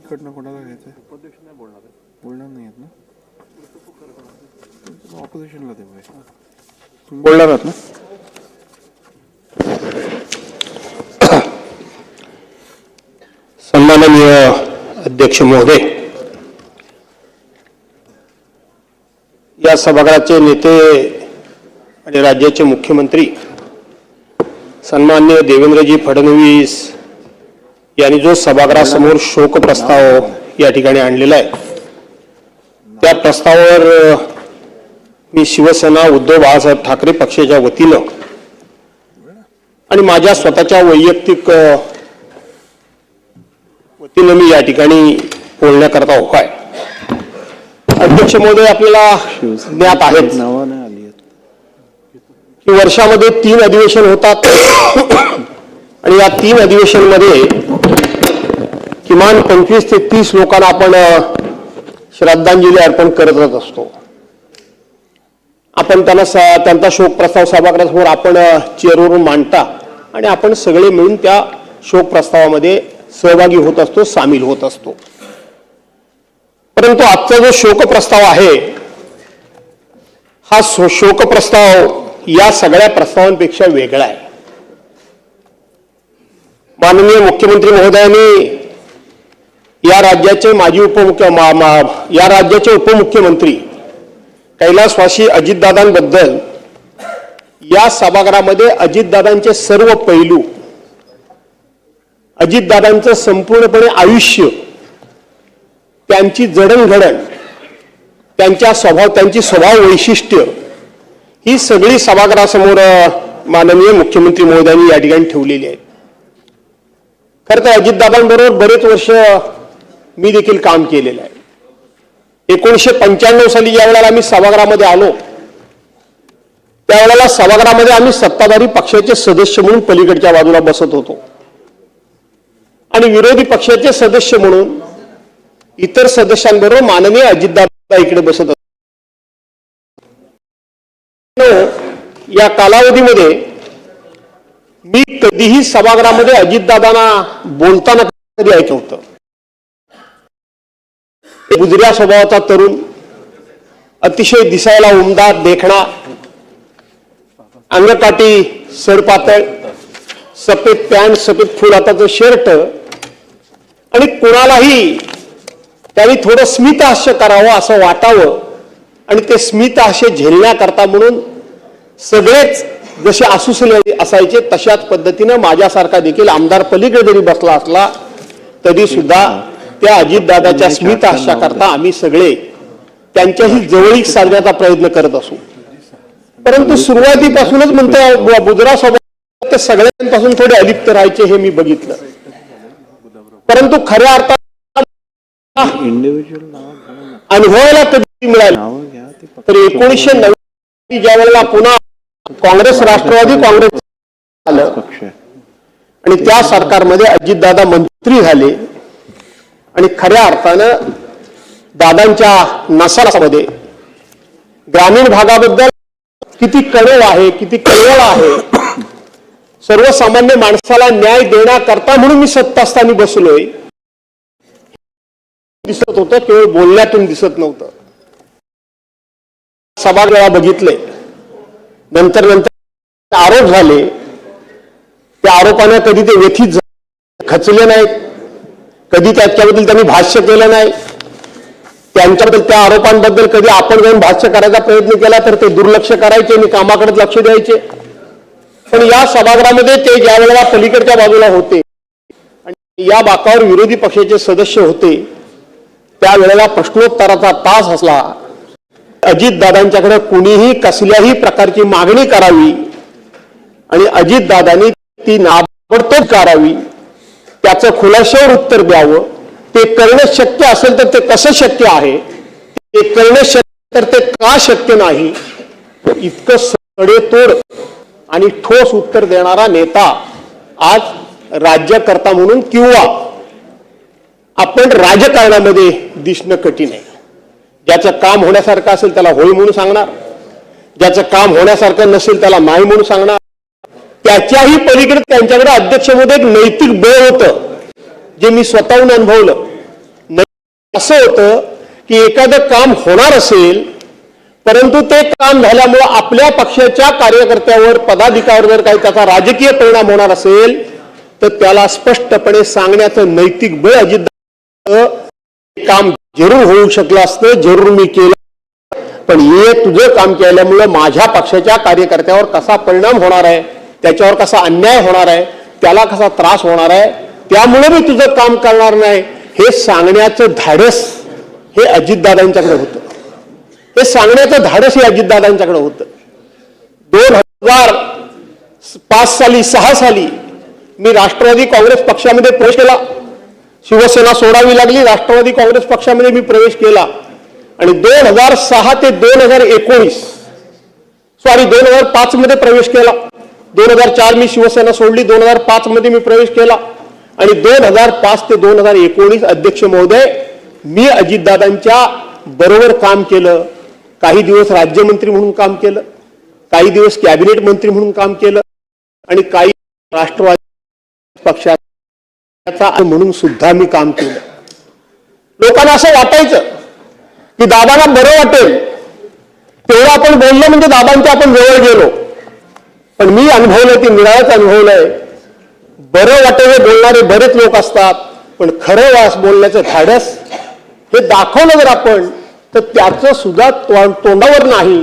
इकडनं कोणाला घ्यायचं आहे? बोलणार नाही आहेत ना, ऑपोजिशनला दे भाई. तुम्ही बोलणार आहात ना? सन्माननीय अध्यक्ष महोदय, या सभागृहाचे नेते आणि राज्याचे मुख्यमंत्री सन्माननीय देवेंद्रजी फडणवीस यांनी जो सभागृहासमोर शोक प्रस्ताव या ठिकाणी आणलेला आहे, त्या प्रस्तावावर मी शिवसेना उद्धव बाळासाहेब ठाकरे पक्षाच्या वतीनं आणि माझ्या स्वतःच्या वैयक्तिक वतीनं मी या ठिकाणी बोलण्याकरता उभा आहे. अध्यक्ष महोदय, आपल्याला ज्ञात आहेत की वर्षामध्ये 3 अधिवेशन होतात आणि या 3 अधिवेशनमध्ये किमान 25 ते 30 लोकांना आपण श्रद्धांजली अर्पण करतच असतो. आपण त्यांचा शोक प्रस्ताव सभागृहासमोर आपण चेअरवरून मांडता आणि आपण सगळे मिळून त्या शोक प्रस्तावामध्ये सहभागी होत असतो, सामील होत असतो. परंतु आजचा जो शोक प्रस्ताव आहे, हा शोक प्रस्ताव या सगळ्या प्रस्तावांपेक्षा वेगळा आहे. माननीय मुख्यमंत्री महोदयांनी या राज्याचे उपमुख्यमंत्री कैलासवासी अजितदादांबद्दल या सभागृहामध्ये अजितदादांचे सर्व पैलू, अजितदादांचं संपूर्णपणे आयुष्य, त्यांची जडणघडण, त्यांची स्वभाव वैशिष्ट्य ही सगळी सभागृहासमोर माननीय मुख्यमंत्री महोदयांनी या ठिकाणी ठेवलेली आहेत. खरं तर अजितदादांबरोबर बरेच वर्ष मी देखील काम केलेलं आहे. 1995 साली ज्या वेळेला आम्ही सभागृहामध्ये आलो, त्यावेळेला सभागृहामध्ये आम्ही सत्ताधारी पक्षाचे सदस्य म्हणून पलीकडच्या बाजूला बसत होतो आणि विरोधी पक्षाचे सदस्य म्हणून इतर सदस्यांबरोबर माननीय अजितदादा इकडे बसत होते. या कालावधीमध्ये मी कधीही सभागृहामध्ये अजितदादांना बोलताना कधी ऐकलं होतं. बुजऱ्या स्वभावाचा तरुण, अतिशय दिसायला उमदा, देखणा, अंगकाठी सरपातळ, सफेद पॅन्ट, सफेद फुल हाताचं शर्ट आणि कुणालाही त्यांनी थोडं स्मितहास्य करावं असं वाटावं आणि ते स्मितहास्य झेलण्याकरता म्हणून सगळेच जसे आसुसले असायचे तशाच पद्धतीनं माझ्यासारखा देखील आमदार पलीकडे जरी बसला असला तरी सुद्धा त्या अजितदादाच्या स्मितहास्याकरता आम्ही सगळे त्यांच्याशी जवळीक साधण्याचा प्रयत्न करत असू. परंतु सुरुवातीपासूनच म्हणतो बुजरा स्वभाव ते सगळ्यांपासून थोडे अलिप्त राहायचे हे मी बघितलं. परंतु खऱ्या अर्थात अनुभवायला कधी मिळालं तर 1990 ज्या वेळेला पुन्हा काँग्रेस, राष्ट्रवादी काँग्रेस आलं आणि त्या सरकारमध्ये अजितदादा मंत्री झाले आणि खऱ्या अर्थानं दादांच्या नसामध्ये ग्रामीण भागाबद्दल किती कळवळ आहे, किती कळवळ आहे, सर्वसामान्य माणसाला न्याय देण्याकरता म्हणून मी सत्तास्थानी बसलोय दिसत होतं, केवळ बोलण्यातून दिसत नव्हतं. सभागृह बघितले, नंतर आरोप झाले, त्या आरोपाने कधी ते व्यथित खचले नाहीत, कधी त्याच्याबद्दल त्यांनी भाष्य केलं नाही. त्यांच्याबद्दल त्या आरोपांबद्दल कधी आपण जाऊन भाष्य करायचा प्रयत्न केला तर ते दुर्लक्ष करायचे आणि कामाकडे लक्ष द्यायचे. पण या सभागृहामध्ये ते ज्या वेळेला पलीकडच्या बाजूला होते आणि या बाकावर विरोधी पक्षाचे सदस्य होते, त्यावेळेला प्रश्नोत्तराचा तास असला. अजितदादांच्याकडे कुणीही कसल्याही प्रकारची मागणी करावी आणि अजितदादांनी ती नाबडतोब करावी, त्याचं खुलाशावर उत्तर द्यावं. ते करणं शक्य असेल तर ते कसं शक्य आहे, ते करणं शक्य तर ते का शक्य नाही, इतकं सडेतोड आणि ठोस उत्तर देणारा नेता आज राज्यकर्ता म्हणून किंवा आपण राजकारणामध्ये दिसणं कठीण आहे. ज्याचं काम होण्यासारखं असेल त्याला होय म्हणून सांगणार, ज्याचं काम होण्यासारखं नसेल त्याला नाही म्हणून सांगणार. त्याच्याही पलीकडे त्यांच्याकडे अध्यक्ष मध्ये एक नैतिक बळ होतं जे मी स्वतःहून अनुभवलं. असं होतं की एखादं काम होणार असेल, परंतु ते काम झाल्यामुळं आपल्या पक्षाच्या कार्यकर्त्यावर, पदाधिकाऱ्यावर जर काही त्याचा राजकीय परिणाम होणार असेल तर त्याला स्पष्टपणे सांगण्याचं नैतिक बळ अजितदादांचं, काम जरूर होऊ शकलं असतं, जरूर मी केलं, पण हे तुझं काम केल्यामुळं माझ्या पक्षाच्या कार्यकर्त्यावर कसा परिणाम होणार आहे, त्याच्यावर कसा अन्याय होणार आहे, त्याला कसा त्रास होणार आहे, त्यामुळे मी तुझं काम करणार नाही हे सांगण्याचं धाडस हे अजितदादांच्याकडे होतं. हे सांगण्याचं धाडस हे अजितदादांच्याकडे होतं. 2005 साली 6 साली मी राष्ट्रवादी काँग्रेस पक्षामध्ये प्रवेश केला. शिवसेना सोडावी लागली, राष्ट्रवादी काँग्रेस पक्षामध्ये मी प्रवेश केला आणि 2006 ते 2005 मध्ये प्रवेश केला. 2004 मी शिवसेना सोडली, 2005 मध्ये मी प्रवेश केला आणि 2005 ते 2019 अध्यक्ष महोदय मी अजितदादांच्या बरोबर काम केलं. काही दिवस राज्यमंत्री म्हणून काम केलं, काही दिवस कॅबिनेट मंत्री म्हणून काम केलं आणि काही राष्ट्रवादी पक्षाचा म्हणून सुद्धा मी काम केलं. लोकांना असं वाटायचं की दादाला बरं वाटेल तेवढं आपण बोललो म्हणजे दादांच्या आपण जवळ गेलो, पण मी अनुभवलंय, ते निराळच अनुभवलंय. बरं वाटेल बोलणारे बरेच लोक असतात, पण खरं वास बोलण्याचं धाडस हे दाखवलं जर आपण तर त्याचं सुद्धा तोंडावर नाही,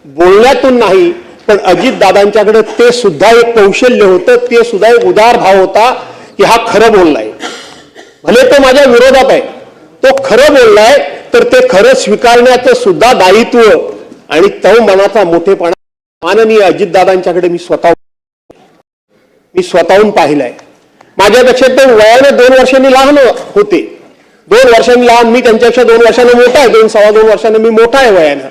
बोलण्यातून नाही, पण अजितदादांच्याकडे ते सुद्धा एक कौशल्य होतं, ते सुद्धा एक उदार भाव होता की हा खरं बोललाय. भले तो माझ्या विरोधात आहे, तो खरं बोललाय तर ते खरं स्वीकारण्याचं सुद्धा दायित्व आणि तो मनाचा मोठेपणा माननीय अजितदादांच्याकडे मी स्वतःहून पाहिलाय. माझ्यापेक्षा ते वयाने 2 वर्षांनी लहान होते, 2 वर्षांनी लहान, मी त्यांच्यापेक्षा 2 वर्षांनी मोठा आहे, 2-2.25 वर्षांनी मी मोठा आहे वयानं.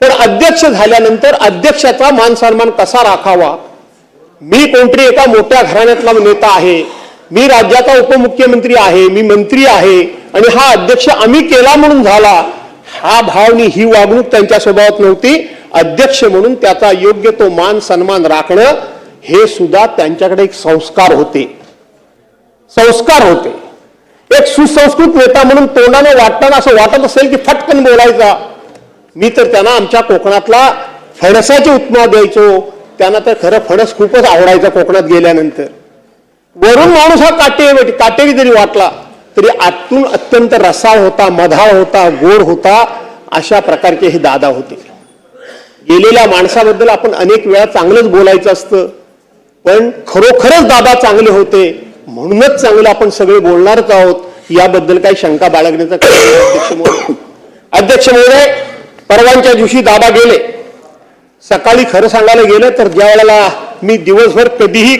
पण अध्यक्ष झाल्यानंतर अध्यक्षाचा मान सन्मान कसा राखावा, मी कोणतरी एका मोठ्या घराण्यातला नेता आहे, मी राज्याचा उपमुख्यमंत्री आहे, मी मंत्री आहे आणि हा अध्यक्ष आम्ही केला म्हणून झाला, हा भावनी ही वागणूक त्यांच्या स्वभावात नव्हती. अध्यक्ष म्हणून त्याचा योग्य तो मान सन्मान राखणं हे सुद्धा त्यांच्याकडे एक संस्कार होते. एक सुसंस्कृत नेता म्हणून तोंडाने वाटताना असं वाटत असेल की फटकन बोलायचा. मी तर त्यांना आमच्या कोकणातला फणसाची उपमा द्यायचो, त्यांना तर खरं फणस खूपच आवडायचं कोकणात गेल्यानंतर. वरून माणूस हा काटेरी जरी वाटला तरी आतून अत्यंत रसाळ होता, मधाळ होता, गोड होता. अशा प्रकारचे हे दादा होते. गेलेल्या माणसाबद्दल आपण अनेक वेळा चांगलंच बोलायचं असतं, पण खरोखरच दादा चांगले होते म्हणूनच चांगलं आपण सगळे बोलणारच आहोत, याबद्दल काही शंका बाळगण्याचं काही. अध्यक्ष महोदय, परवांच्या दिवशी दादा गेले. सकाळी खरं सांगायला गेलं तर ज्या वेळेला मी दिवसभर कधीही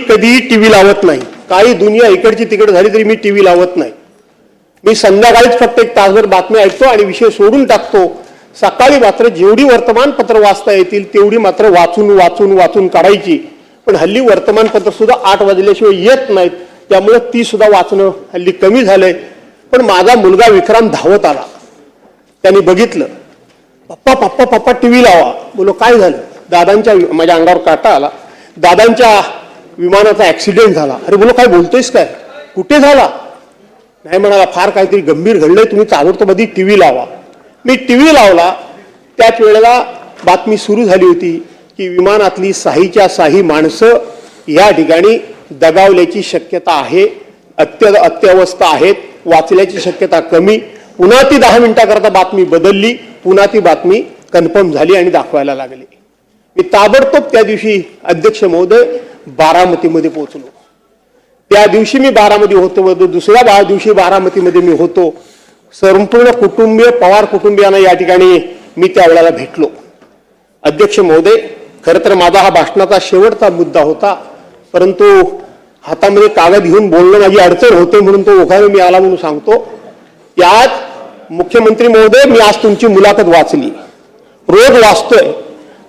टीव्ही लावत नाही, काही दुनिया इकडची तिकडे झाली तरी मी टीव्ही लावत नाही. मी संध्याकाळीच फक्त 1 तासभर बातम्या ऐकतो आणि विषय सोडून टाकतो. सकाळी मात्र जेवढी वर्तमानपत्र वाचता येतील तेवढी मात्र वाचून काढायची. पण हल्ली वर्तमानपत्र सुद्धा 8 वाजल्याशिवाय येत नाहीत, त्यामुळे ती सुद्धा वाचणं हल्ली कमी झालंय. पण माझा मुलगा विक्रांत धावत आला, त्यांनी बघितलं, पप्पा टीव्ही लावा. बोलो काय झालं? दादांच्या, माझ्या अंगावर काटा आला, दादांच्या विमानाचा ऍक्सिडेंट झाला. अरे बोलो काय बोलतोयस काय, कुठे झाला? नाही म्हणाला, फार काहीतरी गंभीर घडलंय, तुम्ही ताबडतोब टीव्ही लावा. मी टीव्ही लावला. त्याच वेळेला बातमी सुरू झाली होती की विमानातली साहीच्या साही माणसं या ठिकाणी दगावल्याची शक्यता आहे, अत्यावस्था आहेत, वाचल्याची शक्यता कमी. पुन्हा ती 10 मिनिटाकरता बातमी बदलली, पुन्हा ती बातमी कन्फर्म झाली आणि दाखवायला लागली. मी ताबडतोब त्या दिवशी अध्यक्ष महोदय बारामतीमध्ये पोहोचलो. त्या दिवशी मी बारामती होतो, दुसऱ्या दिवशी बारामतीमध्ये मी होतो. संपूर्ण कुटुंबीय, पवार कुटुंबियांना या ठिकाणी मी त्यावेळेला भेटलो. अध्यक्ष महोदय, खरं तर माझा हा भाषणाचा शेवटचा मुद्दा होता, परंतु हातामध्ये कागद घेऊन बोलणं माझी अडचण होते म्हणून तो ओघाने मी आला म्हणून सांगतो. यात मुख्यमंत्री महोदय, मी आज तुमची मुलाखत वाचली, रोज वाचतोय.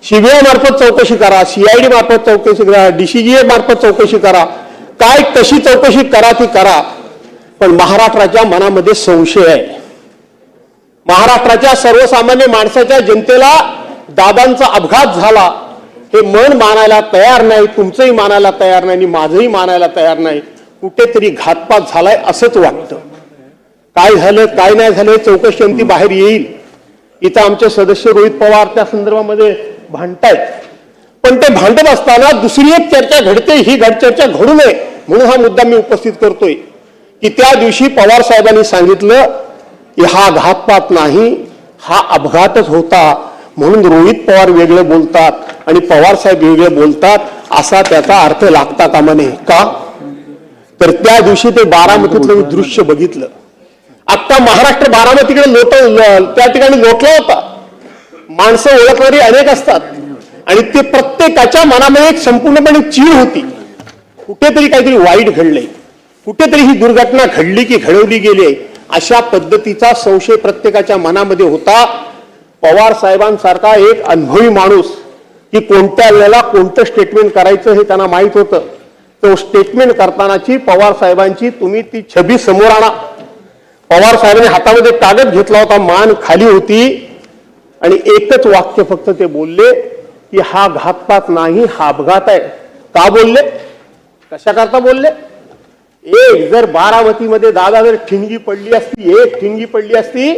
सीबीआय मार्फत चौकशी करा, CID मार्फत चौकशी करा, DCGA मार्फत चौकशी करा, काय कशी चौकशी करा ती करा, पण महाराष्ट्राच्या मनामध्ये संशय आहे. महाराष्ट्राच्या सर्वसामान्य माणसाच्या जनतेला दादांचा अपघात झाला हे मन मानायला तयार नाही, तुमचंही मानायला तयार नाही आणि माझंही मानायला तयार नाही. कुठेतरी घातपात झालाय असंच वाटतं. काय झालं काय नाही झालं चौकशी अंती बाहेर येईल. इथं आमचे सदस्य रोहित पवार त्या संदर्भामध्ये भांडतायत, पण ते भांडत असताना दुसरी एक चर्चा घडते, ही चर्चा घडू नये म्हणून हा मुद्दा मी उपस्थित करतोय की त्या दिवशी पवार साहेबांनी सांगितलं की हा घातपात नाही, हा अपघातच होता, म्हणून रोहित पवार वेगळे बोलतात आणि पवार साहेब वेगळे बोलतात असा त्याचा अर्थ लागता कामा नये. का तर त्या दिवशी ते बारामतीतलं दृश्य बघितलं. आता महाराष्ट्र बारामतीकडे त्या ठिकाणी लोटला होता. माणसं ओळखणारी अनेक असतात आणि ते प्रत्येकाच्या मनामध्ये एक संपूर्णपणे चीड होती. कुठेतरी काहीतरी वाईट घडलंय, कुठेतरी ही दुर्घटना घडली की घडवली गेली अशा पद्धतीचा संशय प्रत्येकाच्या मनामध्ये होता. पवार साहेबांसारखा एक अनुभवी माणूस की कोणत्या वेळेला कोणतं स्टेटमेंट करायचं हे त्यांना माहित होतं. तो स्टेटमेंट करतानाची पवार साहेबांची तुम्ही ती छबी समोर आणा. पवार साहेबांनी हातामध्ये कागद घेतला होता, मान खाली होती आणि एकच वाक्य फक्त ते बोलले की हा घातपात नाही, हा अपघात आहे. का बोलले, कशा करता बोलले? एक जर बारामतीमध्ये दादा जर ठिणगी पडली असती, एक ठिणगी पडली असती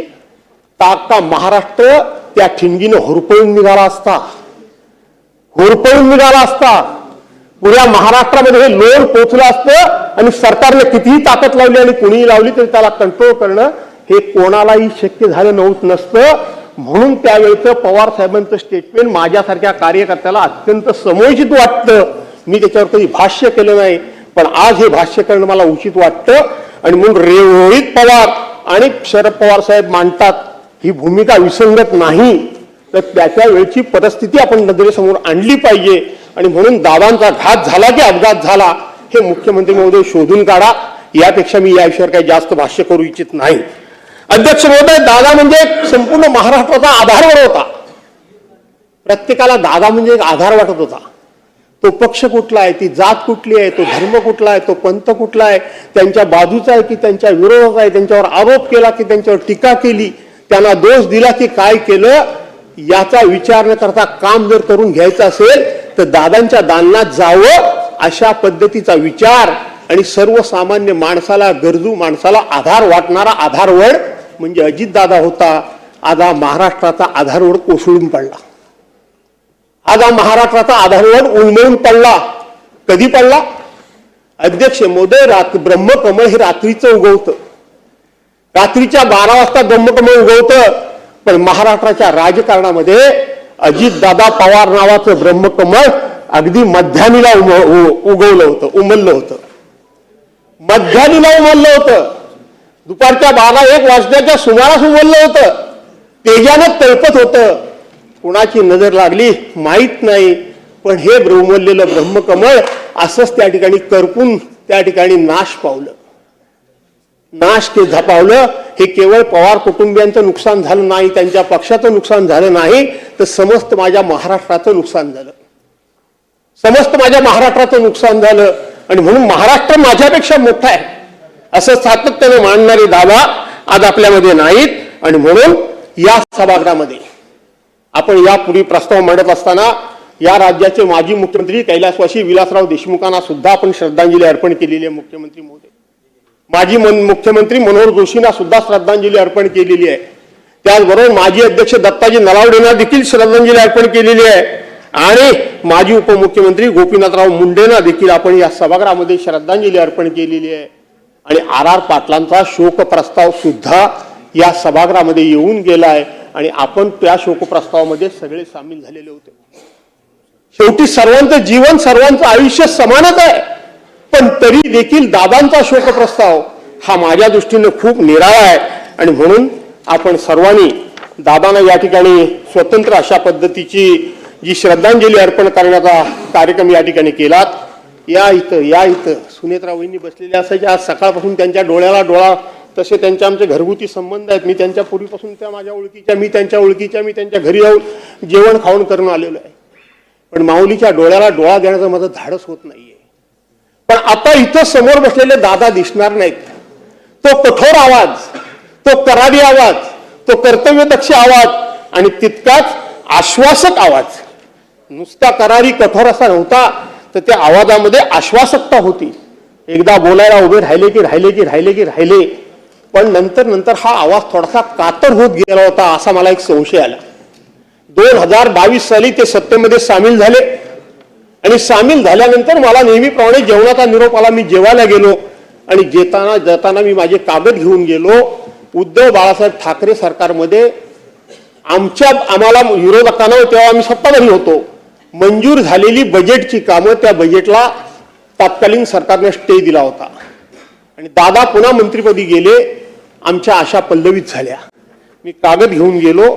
तर अख्खा महाराष्ट्र त्या ठिणगीनं होरपळून निघाला असता, होरपळून निघाला असता. पुऱ्या महाराष्ट्रामध्ये हे लोन पोचलं असतं आणि सरकारने कितीही ताकद लावली आणि कुणीही लावली तरी त्याला कंट्रोल करणं हे कोणालाही शक्य झालं नसतं. म्हणून त्यावेळेचं पवार साहेबांचं स्टेटमेंट माझ्यासारख्या कार्यकर्त्याला अत्यंत समयोचित वाटतं. मी त्याच्यावर कधी भाष्य केलं नाही, पण आज हे भाष्य करणं मला उचित वाटतं. आणि म्हणून रोहित पवार आणि शरद पवार साहेब मांडतात ही भूमिका विसंगत नाही, तर त्याच्या वेळची परिस्थिती आपण नजरेसमोर आणली पाहिजे. आणि म्हणून दादांचा घात झाला की अपघात झाला हे मुख्यमंत्री महोदय शोधून काढा. यापेक्षा मी या विषयावर काही जास्त भाष्य करू इच्छित नाही. अध्यक्ष महोदय, दादा म्हणजे संपूर्ण महाराष्ट्राचा आधार होता. प्रत्येकाला दादा म्हणजे एक आधार वाटत होता. तो पक्ष कुठला आहे, ती जात कुठली आहे, तो धर्म कुठला आहे, तो पंथ कुठला आहे, त्यांच्या बाजूचा आहे की त्यांच्या विरोधात आहे, त्यांच्यावर आरोप केला की त्यांच्यावर टीका केली, त्यांना दोष दिला की काय केलं, याचा विचार न करता काम जर करून घ्यायचं असेल तर दादांच्या दालनात जावं. अशा पद्धतीचा विचार आणि सर्वसामान्य माणसाला, गरजू माणसाला आधार वाटणारा आधारवड म्हणजे अजितदादा होता. आज हा महाराष्ट्राचा आधारवड कोसळून पडला. आज हा महाराष्ट्राचा आधारवड उन्मळून पडला. कधी पडला? अध्यक्ष महोदय, ब्रह्मकमळ हे रात्रीचं उगवतं, रात्रीच्या 12 वाजता ब्रह्मकमळ उगवतं. पण महाराष्ट्राच्या राजकारणामध्ये अजितदादा पवार नावाचं ब्रह्मकमळ अगदी मध्यानीला उगवलं होतं, उमललं होतं, मध्यानीला उमललं होतं. दुपारच्या 12-1 वाजण्याच्या सुमारास उमललं होतं. तेजानं तळपत होतं. कुणाची नजर लागली माहीत नाही, पण हे उमललेलं ब्रह्मकमळ असंच त्या ठिकाणी करपून त्या ठिकाणी नाश पावलं, नाश के झपावलं. हे केवळ पवार कुटुंबियांचं नुकसान झालं नाही, त्यांच्या पक्षाचं नुकसान झालं नाही, तर समस्त माझ्या महाराष्ट्राचं नुकसान झालं, समस्त माझ्या महाराष्ट्राचं नुकसान झालं. आणि म्हणून महाराष्ट्र माझ्यापेक्षा मोठा आहे असं सातत्याने मानणारे दादा आज आपल्यामध्ये नाहीत. आणि म्हणून या सभागृहामध्ये आपण यापूर्वी प्रस्ताव मांडत असताना या राज्याचे माजी मुख्यमंत्री कैलासवासी विलासराव देशमुखांना सुद्धा आपण श्रद्धांजली अर्पण केलेली आहे. मुख्यमंत्री महोदय, माजी मुख्यमंत्री मनोहर जोशींना सुद्धा श्रद्धांजली अर्पण केलेली आहे. त्याचबरोबर माजी अध्यक्ष दत्ताजी नलावडेंना देखील श्रद्धांजली अर्पण केलेली आहे आणि माजी उपमुख्यमंत्री गोपीनाथराव मुंडेंना देखील आपण या सभागृहामध्ये श्रद्धांजली अर्पण केलेली आहे. आणि आर पाटलांचा शोक प्रस्ताव सुद्धा या सभागृहामध्ये येऊन गेलाय आणि आपण त्या शोक प्रस्तावामध्ये सगळे सामील झालेले होते. शेवटी सर्वांचं जीवन, सर्वांचं आयुष्य समानच आहे, पण तरी देखील दादांचा शोक प्रस्ताव हा माझ्या दृष्टीने खूप निराळा आहे. आणि म्हणून आपण सर्वांनी दादांना या ठिकाणी स्वतंत्र अशा पद्धतीची जी श्रद्धांजली अर्पण करण्याचा कार्यक्रम या ठिकाणी केलात. या इथं सुनेत्रा वहिनी बसलेल्या असायच्या. आज सकाळपासून त्यांच्या डोळ्याला डोळा, तसे त्यांचे आमचे घरगुती संबंध आहेत. मी त्यांच्या पूर्वीपासून त्या माझ्या ओळखीच्या, मी त्यांच्या ओळखीच्या, मी त्यांच्या घरी येऊन जेवण खाऊन करून आलेलो आहे. पण माऊलीच्या डोळ्याला डोळा देण्याचं माझं धाडस होत नाहीये. पण आता इथं समोर बसलेले दादा दिसणार नाहीत. तो कठोर आवाज, तो करारी आवाज, तो कर्तव्यदक्ष आवाज आणि तितकाच आश्वासक आवाज, नुसता करारी कठोर असा नव्हता, तर त्या आवाजामध्ये आश्वासकता होती. एकदा बोलायला उभे राहिले की राहिले की राहिले की राहिले. पण नंतर नंतर हा आवाज थोडासा कातर होत गेला होता असा मला एक संशय आला. 2022 साली ते सत्तेमध्ये सामील झाले आणि सामील झाल्यानंतर मला नेहमीप्रमाणे जेवणाचा निरोप आला. मी जेवायला गेलो आणि जाताना मी माझे कागद घेऊन गेलो. उद्धव बाळासाहेब ठाकरे सरकारमध्ये आम्हाला विरोधकांना तेव्हा आम्ही सत्ताधारी होतो, मंजूर झालेली बजेटची कामं त्या बजेटला तत्कालीन सरकारने स्टे दिला होता आणि दादा पुन्हा मंत्रिपदी गेले. आमच्या आशा पल्लवित झाल्या. मी कागद घेऊन गेलो,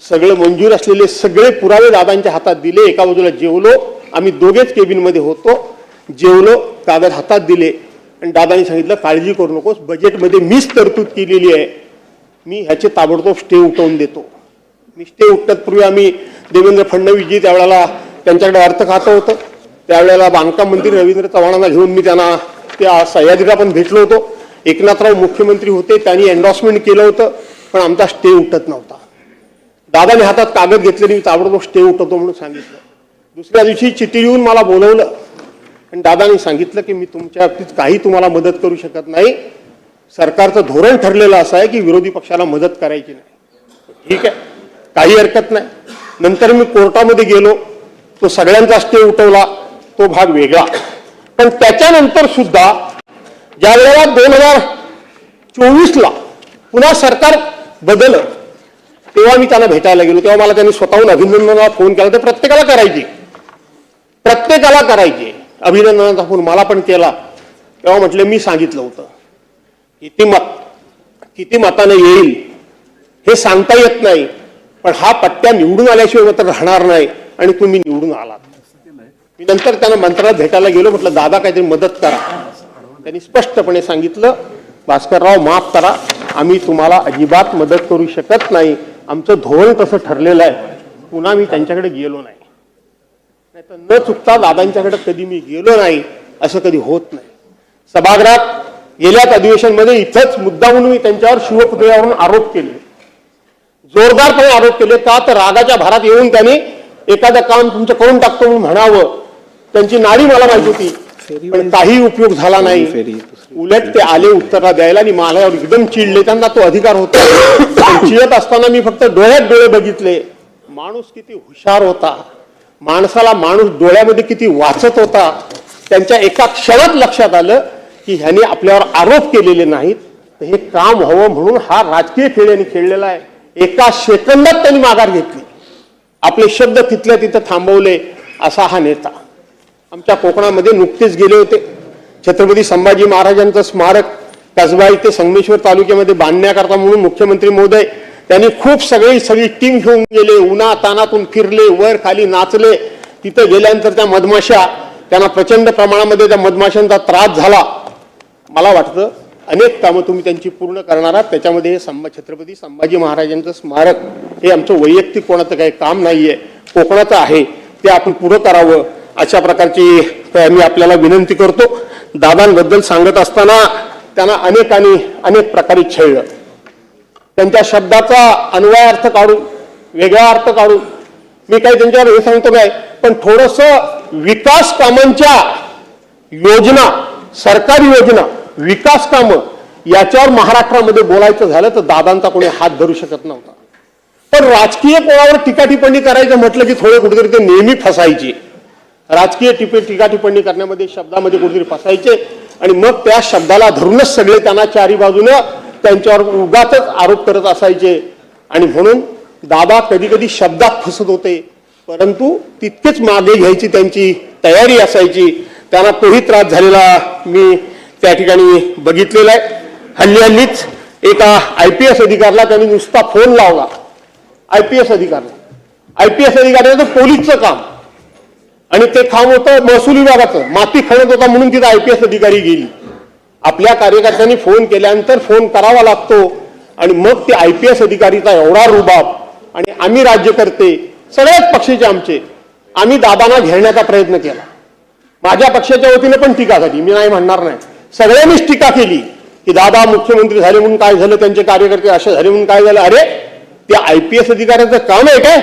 सगळे मंजूर असलेले सगळे पुरावे दादांच्या हातात दिले. एका बाजूला जेवलो, आम्ही दोघेच केबिनमध्ये होतो, जेवलो, कागद हातात दिले आणि दादांनी सांगितलं काळजी करू नकोस, बजेटमध्ये मीच तरतूद केलेली आहे, मी ह्याचे ताबडतोब स्टे उठवून देतो. मी स्टे उठण्यापूर्वी आम्ही देवेंद्र फडणवीसजी त्यावेळेला त्यांच्याकडे अर्थ खातं होतं, त्यावेळेला बांधकाम मंत्री रवींद्र चव्हाणांना घेऊन मी त्यांना त्या सह्याद्रीला पण भेटलो होतो. एकनाथराव मुख्यमंत्री होते, त्यांनी एन्डॉर्समेंट केलं होतं, पण आमचा स्टे उठत नव्हता. दादाने हातात कागद घेतले, मी ताबडतोब स्टे उठवतो म्हणून सांगितलं. दुसऱ्या दिवशी चिठ्ठी लिहून मला बोलवलं आणि दादाने सांगितलं की मी तुमच्या बाबतीत काही तुम्हाला मदत करू शकत नाही, सरकारचं धोरण ठरलेलं असं आहे की विरोधी पक्षाला मदत करायची नाही. ठीक आहे, काही हरकत नाही. नंतर मी कोर्टामध्ये गेलो, तो सगळ्यांचा स्टे उठवला, तो भाग वेगळा. पण त्याच्यानंतर सुद्धा ज्या वेळेला 2024ला पुन्हा सरकार बदललं तेव्हा मी त्यांना भेटायला गेलो. तेव्हा मला त्यांनी स्वतःहून अभिनंदनाला फोन केला. ते प्रत्येकाला करायचे अभिनंदनाचा फोन मला पण केला. तेव्हा म्हटलं मी सांगितलं होतं किती मताने येईल हे सांगता येत नाही, पण हा पट्ट्या निवडून आल्याशिवाय मात्र राहणार नाही आणि तुम्ही निवडून आलात. मी नंतर त्यांना मंत्रालयात भेटायला गेलो, म्हटलं दादा काहीतरी मदत करा. त्यांनी स्पष्टपणे सांगितलं भास्करराव माफ करा, आम्ही तुम्हाला अजिबात मदत करू शकत नाही, आमचं धोरण तसं ठरलेलं आहे. पुन्हा मी त्यांच्याकडे गेलो नाही. नाहीतर न चुकता दादांच्याकडे कधी मी गेलो नाही असं कधी होत नाही. सभागृहात गेल्याच अधिवेशनमध्ये इथंच मुद्दामून मी त्यांच्यावर शिवपुतळ्यावरून आरोप केले, जोरदारपणे आरोप केले. का तर रागाच्या भरात येऊन त्यांनी एखादं काम तुमचं करून टाकतो म्हणून म्हणावं. त्यांची नाडी मला माहिती होती, पण काही उपयोग झाला नाही. उलट ते आले उत्तरा द्यायला आणि मला एकदम चिडले. त्यांना तो अधिकार होता. चिडत असताना मी फक्त डोळ्यात डोळे बघितले. माणूस किती हुशार होता, माणसाला माणूस डोळ्यामध्ये किती वाचत होता. त्यांच्या एका क्षणात लक्षात आलं की ह्याने आपल्यावर आरोप केलेले नाहीत, तर हे काम व्हावं म्हणून हा राजकीय खेळ यांनी खेळलेला आहे. एका सेकंदात त्यांनी माघार घेतली, आपले शब्द तिथल्या तिथं थांबवले. असा हा नेता. आमच्या कोकणामध्ये नुकतेच गेले होते. छत्रपती संभाजी महाराजांचं स्मारक कसबा इथे संगमेश्वर तालुक्यामध्ये बांधण्याकरता म्हणून मुख्यमंत्री महोदय त्यांनी खूप सगळी टीम घेऊन गेले. उन्हा तानातून फिरले, वर खाली नाचले. तिथे गेल्यानंतर त्या मधमाशा त्यांना प्रचंड प्रमाणामध्ये त्या मधमाशांचा त्रास झाला. मला वाटतं अनेक कामं तुम्ही त्यांची पूर्ण करणार आहात. त्याच्यामध्ये हे छत्रपती संभाजी महाराजांचं स्मारक हे आमचं वैयक्तिक कोणाचं काही काम नाहीये, कोकणाचं आहे, ते आपण पुरं करावं अशा प्रकारची मी आपल्याला विनंती करतो. दादांबद्दल सांगत असताना त्यांना अनेक प्रकारे छळलं. त्यांच्या शब्दाचा अन्वय अर्थ काढून, वेगळा अर्थ काढून मी काही त्यांच्यावर हे सांगतो काय, पण थोडंसं विकास कामांच्या योजना, सरकारी योजना, विकास कामं याच्यावर महाराष्ट्रामध्ये बोलायचं झालं तर दादांचा कोणी हात धरू शकत नव्हता. पण राजकीय कोणावर टीका टिप्पणी करायचं म्हटलं की थोडे कुठेतरी ते नेहमी फसायचे. राजकीय टीका टिप्पणी करण्यामध्ये, शब्दामध्ये कुठेतरी फसायचे आणि मग त्या शब्दाला धरूनच सगळे त्यांना चारी बाजूनं त्यांच्यावर उगाच आरोप करत असायचे. आणि म्हणून दादा कधी कधी शब्दात फसत होते, परंतु तितकेच मागे घ्यायची त्यांची तयारी असायची. त्यांना तोही त्रास झालेला मी त्या ठिकाणी बघितलेला आहे. हल्लीच एका IPS अधिकाऱ्याला त्यांनी नुसता फोन लावला. IPS अधिकाऱ्याचं पोलीसचं काम आणि ते काम होतं महसूल विभागाचं, माती खणत होता म्हणून तिथं IPS अधिकारी गेली. आपल्या कार्यकर्त्यांनी फोन केल्यानंतर फोन करावा लागतो आणि मग ते IPS अधिकारीचा एवढा रुबाब. आणि आम्ही राज्यकर्ते सगळ्याच पक्षाचे आमचे, आम्ही दादांना घेण्याचा प्रयत्न केला. माझ्या पक्षाच्या वतीने पण टीका झाली, मी नाही म्हणणार नाही. सगळ्यांनीच टीका केली की दादा मुख्यमंत्री झाले म्हणून काय झालं, त्यांचे कार्यकर्ते असे झाले म्हणून काय झालं. अरे ते IPS अधिकाऱ्याचं काम आहे काय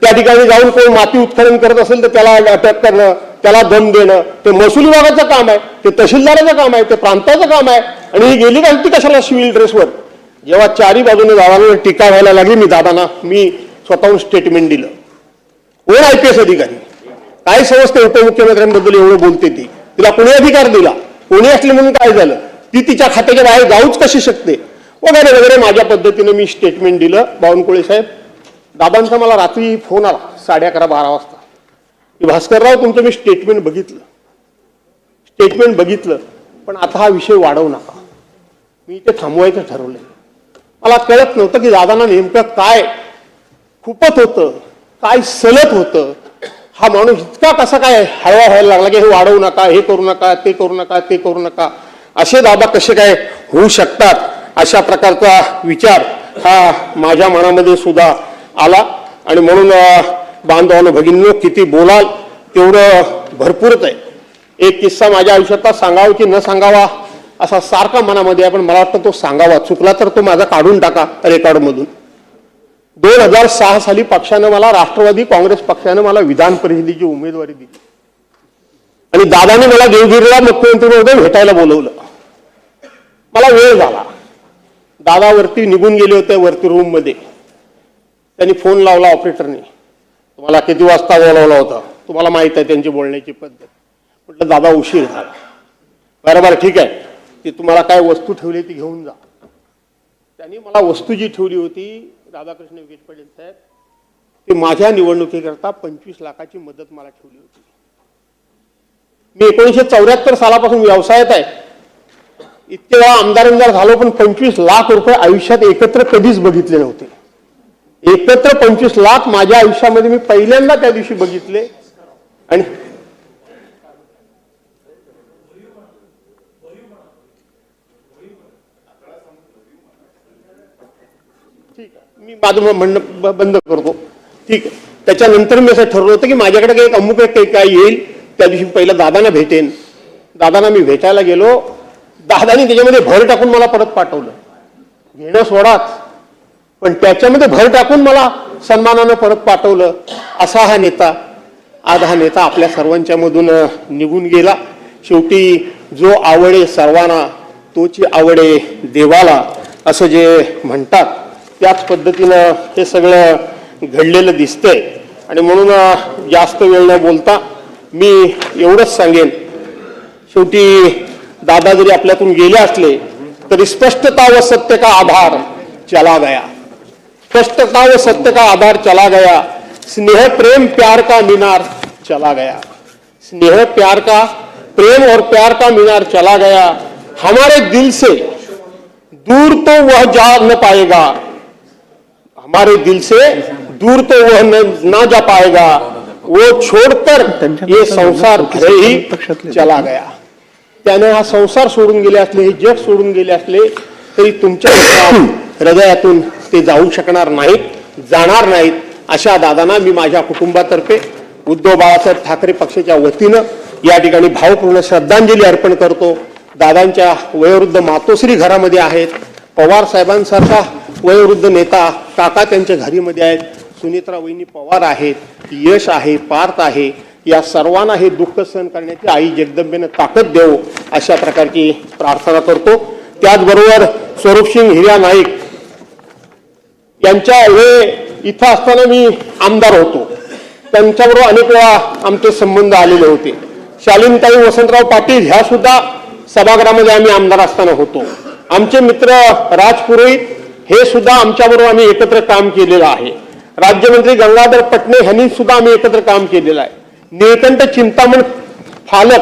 त्या ठिकाणी जाऊन कोण माती उत्खनन करत असेल तर त्याला अटक करणं, त्याला दम देणं ते महसूल विभागाचं काम आहे, ते तहसीलदाराचं काम आहे, ते प्रांताचं काम आहे. आणि ही गेली का ती कशाला सिव्हिल ड्रेसवर? जेव्हा चारी बाजूने दादांवर टीका व्हायला लागली, मी स्वतःहून स्टेटमेंट दिलं. कोण IPS अधिकारी, काय समजते उपमुख्यमंत्र्यांबद्दल एवढं बोलते ती? तिला कोणी अधिकार दिला? कोणी असले म्हणून काय झालं? ती तिच्या खात्याच्या बाहेर जाऊच कशी शकते? वगैरे वगैरे माझ्या पद्धतीने मी स्टेटमेंट दिलं. बावनकुळे साहेब, दादांचा मला रात्री फोन आला 11:30-12 वाजता की भास्करराव तुमचं मी स्टेटमेंट बघितलं पण आता हा विषय वाढवू नका. मी इथे थांबवायचं ठरवलंय. मला कळत नव्हतं की दादांना नेमकं काय खूपच होतं, काय सलत होतं. हा माणूस इतका कसा काय हळवा व्हायला लागला की हे वाढवू नका, हे करू नका, ते करू नका, ते करू नका. असे दादा कसे काय होऊ शकतात? अशा प्रकारचा विचार हा माझ्या मनामध्ये सुद्धा आला. आणि म्हणून बांधवांनो भगिनींनो, किती बोलाल तेवढं भरपूरच आहे. एक किस्सा माझ्या आयुष्यातला सांगावा की न सांगावा असा सारखा मनामध्ये आहे, पण मला वाटतं तो सांगावा. चुकला तर तो माझा काढून टाका रेकॉर्डमधून. 2006 साली पक्षानं मला, राष्ट्रवादी काँग्रेस पक्षानं मला विधान परिषदेची उमेदवारी दिली आणि दादाने मला देवगिरीला मुख्यमंत्री महोदय भेटायला बोलवलं. मला वेळ झाला. दादा वरती निघून गेले होते, वरती रूम मध्ये. त्यांनी फोन लावला ऑपरेटरने, तुम्हाला किती वाजता बोलावला होता? तुम्हाला माहित आहे त्यांची बोलण्याची पद्धत. म्हटलं दादा उशीर झाला. बरोबर, ठीक आहे, ती तुम्हाला काय वस्तू ठेवली ती घेऊन जा. त्यांनी मला वस्तू जी ठेवली होती, राधाकृष्ण विखे पाटील साहेब, ती माझ्या निवडणुकीकरता 25 लाखाची मदत मला ठेवली होती. मी 1974 सालापासून व्यवसायात आहे. इतके वेळा आमदार झालो, पण 25 लाख रुपये आयुष्यात एकत्र कधीच बघितले नव्हते. एकत्र 25 लाख माझ्या आयुष्यामध्ये मी पहिल्यांदा त्या दिवशी बघितले. आणि ठीक आहे, मी माझं म्हणणं बंद करतो. ठीक आहे. त्याच्यानंतर मी असं ठरवलं होतं की माझ्याकडे काही अमुक काय येईल, त्या दिवशी पहिला दादांना भेटेन. दादांना मी भेटायला गेलो. दादानी त्याच्यामध्ये भर टाकून मला परत पाठवलं. घेणं सोडाच, पण त्याच्यामध्ये भर टाकून मला सन्मानानं परत पाठवलं. असा हा नेता, आज हा नेता आपल्या सर्वांच्या मधून निघून गेला. शेवटी जो आवडे सर्वांना तोची आवडे देवाला, असं जे म्हणतात, त्याच पद्धतीनं हे सगळं घडलेलं दिसतंय. आणि म्हणून जास्त वेळ न बोलता मी एवढंच सांगेन, शेवटी दादा जरी आपल्यातून गेले असले तरी स्पष्टता व सत्य का आधार चला गया. स्पष्टता व सत्य का आधार चला गया. स्नेह प्रेम प्यार का मीनार चला गया. स्नेह प्यार का, प्रेम और प्यार का मीनार चला गया. हमारे दिल से दूर तो वह जा न पाएगा. हमारे दिल से दूर तो वह ना जा पाएगा. वो छोड़कर ये संसार भले ही चला गया. त्याने हा संसार सोडून गेले असले, हे जग सोडून गेले असले तरी तुमच्या हृदयातून ते जाऊ शकणार नाहीत, जाणार नाहीत. अशा दादांना मी माझ्या कुटुंबातर्फे, उद्धव बाळासाहेब ठाकरे पक्षाच्या वतीनं या ठिकाणी भावपूर्ण श्रद्धांजली अर्पण करतो. दादांच्या वयोवृद्ध मातोश्री घरामध्ये आहेत. पवार साहेबांसारखा वयोवृद्ध नेता काका त्यांच्या घरीमध्ये आहेत. सुनेत्रा वहिनी पवार आहेत, यश आहे, पार्थ आहे. या सर्वांना हे दुःख सहन करण्याची आई जगदंबेनं ताकद देव, अशा प्रकारची प्रार्थना करतो. त्याचबरोबर स्वरूपसिंग हिर्या नाईक यांच्या इथं असताना मी आमदार होतो. त्यांच्याबरोबर अनेक वेळा आमचे संबंध आलेले होते. शालिनीताई वसंतराव पाटील ह्या सुद्धा सभागृहामध्ये आम्ही आमदार असताना होतो. आमचे मित्र राज पुरोहित हे सुद्धा आमच्याबरोबर आम्ही एकत्र काम केलेलं आहे. राज्यमंत्री गंगाधर पटणे यांनी सुद्धा आम्ही एकत्र काम केलेलं आहे. निळकंठ चिंतामण फालक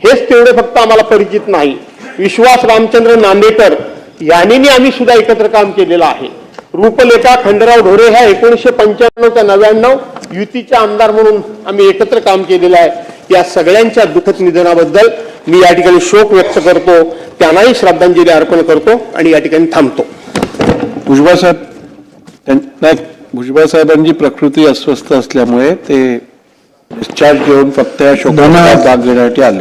हेच तेवढे फक्त आम्हाला परिचित नाही. विश्वास रामचंद्र नांदेकर यांनी आम्ही सुद्धा एकत्र काम केलेलं आहे. रूपलेखा खंडराव ढोरे ह्या 1995 ते 99 युतीच्या आमदार म्हणून आम्ही एकत्र काम केलेलं आहे. या सगळ्यांच्या दुःखद निधनाबद्दल मी या ठिकाणी शोक व्यक्त करतो, त्यांनाही श्रद्धांजली अर्पण करतो आणि या ठिकाणी थांबतो. भुजबळ साहेबांची प्रकृती अस्वस्थ असल्यामुळे ते डिस्चार्ज घेऊन फक्त या शोकात भाग घेण्यासाठी आले.